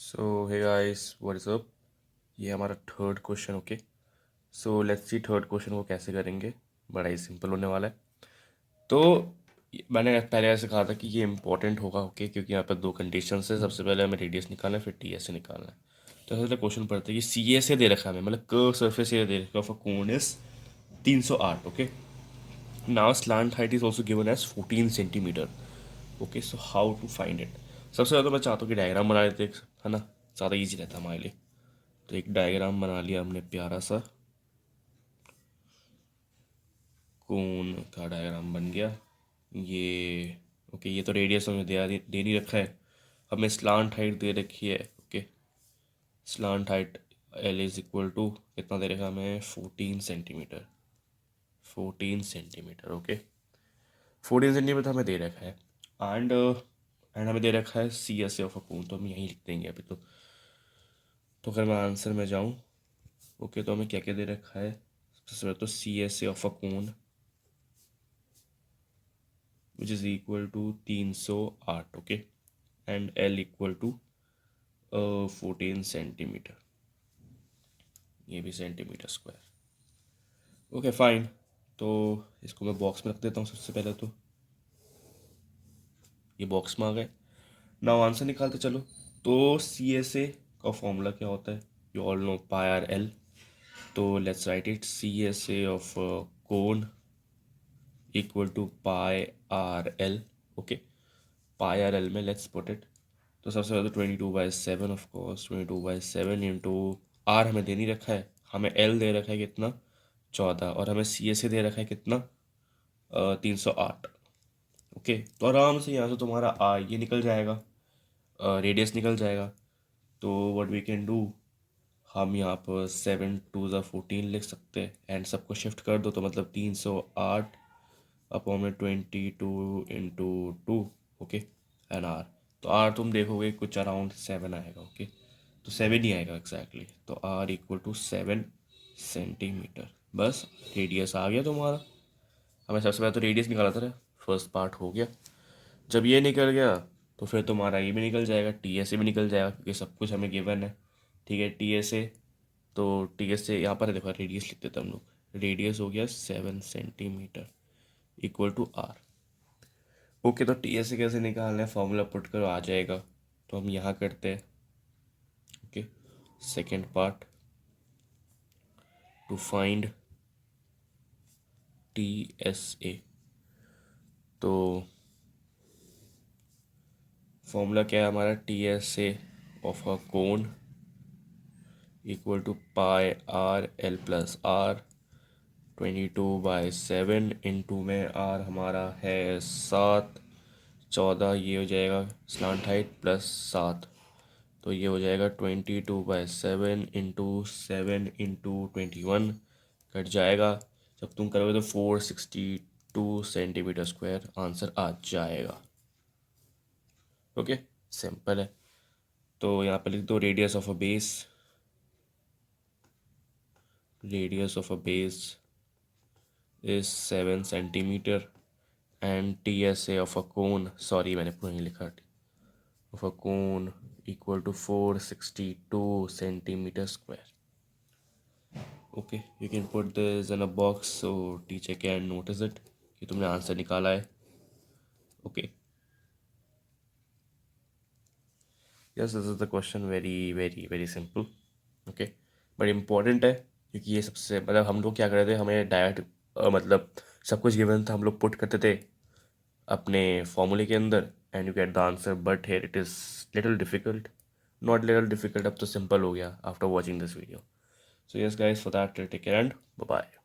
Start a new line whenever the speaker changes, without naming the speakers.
So hey guys what is up. ये हमारा third question. Okay, so let's see third question को कैसे करेंगे। बड़ा ही सिंपल होने वाला है। तो मैंने पहले ऐसे कहा था कि ये इंपॉर्टेंट होगा। ओके, क्योंकि यहाँ पर दो कंडीशन है। सबसे पहले हमें रेडियस निकालना है, फिर टी एस से निकालना है। तो सबसे क्वेश्चन पढ़ते हैं कि सी ए से दे रखा है हमें, मतलब कर्व सरफेस एरिया दे रखा है of a cone is 308। Okay, now slant height is also given as 14 centimetre. Okay, so how to find it. सबसे ज़्यादा मैं चाहता हूँ कि डायग्राम बना लेते हैं, है ना, ज़्यादा ईजी रहता है हमारे लिए। तो एक डायग्राम बना लिया हमने प्यारा सा, कोन का डायग्राम बन गया ये। ओके, ये तो रेडियस हमें दे नहीं रखा है, हमें स्लांट हाइट दे रखी है। Okay, slant height l is equal to कितना दे रखा है हमें, 14 सेंटीमीटर। 14 सेंटीमीटर। ओके, 14 सेंटीमीटर हमें दे रखा है। एंड हमें दे रखा है सी एस ए ऑफ अ कोन, तो हम यहीं लिख देंगे अभी। तो अगर मैं आंसर में जाऊँ, ओके, तो हमें क्या क्या दे रखा है। सबसे पहले तो C S A of a cone which is equal to 308। Okay, and l equal to 14 centimetre, ये भी सेंटीमीटर स्क्वायर। ओके फाइन, तो इसको मैं बॉक्स में रख देता हूँ। सबसे पहले तो ये बॉक्स में आ गए। नाउ आंसर निकालते चलो। तो सी एस ए का फॉर्मूला क्या होता है, you all know, pi r l. तो let's write it, C S A of cone equal to pi r l. Okay, pi r l में लेट्स पुट इट। तो सबसे पहले तो 22/7, ऑफ कोर्स 22/7 इंटू आर हमें दे नहीं रखा है, हमें एल दे रखा है कितना, 14, और हमें सी एस ए दे रखा है कितना, 308। ओके, तो आराम से यहाँ से तुम्हारा आर ये निकल जाएगा, रेडियस निकल जाएगा। तो व्हाट वी कैन डू, हम यहाँ पर 7 2 14 लिख सकते हैं, एंड सबको शिफ्ट कर दो, तो मतलब 308 अपॉन में 22 इंटू 2। ओके, एन आर, तो आर तुम देखोगे कुछ अराउंड 7 आएगा। ओके, तो 7 ही आएगा एग्जैक्टली। तो आर इक्वल टू 7 सेंटीमीटर। बस रेडियस आ गया तुम्हारा। हमें सबसे पहले तो रेडियस निकाला था, फर्स्ट पार्ट हो गया। जब ये निकल गया तो फिर तुम्हारा ये भी निकल जाएगा, टी एस ए भी निकल जाएगा, क्योंकि सब कुछ हमें गिवन है। ठीक है, टी एस ए, तो टी एस ए यहाँ पर देखो, रेडियस लिख देते हम लोग। रेडियस हो गया 7 centimetre equal to r. Okay, तो टी एस से कैसे निकालना है, फॉर्मूला पुट करो आ जाएगा। तो हम यहाँ करते हैं। Okay, second part, to find T S A. तो फॉर्मूला क्या है हमारा, T S A of a cone equal to pi r l plus r. 22/7 into में आर हमारा है 7, 14 ये हो जाएगा स्लांट हाइट प्लस 7, तो ये हो जाएगा 22/7 इंटू 7 इंटू 21, कट जाएगा। जब तुम करोगे तो 462 सेंटीमीटर स्क्वायर आंसर आ जाएगा। ओके, सिंपल है। तो यहाँ पे लिख दो radius of a base, radius of a base is 7 centimetre, and T S A of a cone, sorry मैंने पूरा नहीं लिखा, of a cone equal to 462 centimetre square. Okay, you can put this in a box so teacher can notice it कि तुमने answer निकाला है। Okay, yes, this is the question, very very very simple. Okay, but important है, क्योंकि ये सबसे, मतलब हम लोग क्या कर रहे थे, हमें डायरेक्ट मतलब सब कुछ गिवन था, हम लोग पुट करते थे अपने फॉर्मूले के अंदर, and you get the answer. But here it is little difficult, not little difficult, अब तो सिंपल हो गया after watching this video. So yes guys, for that take care and bye bye.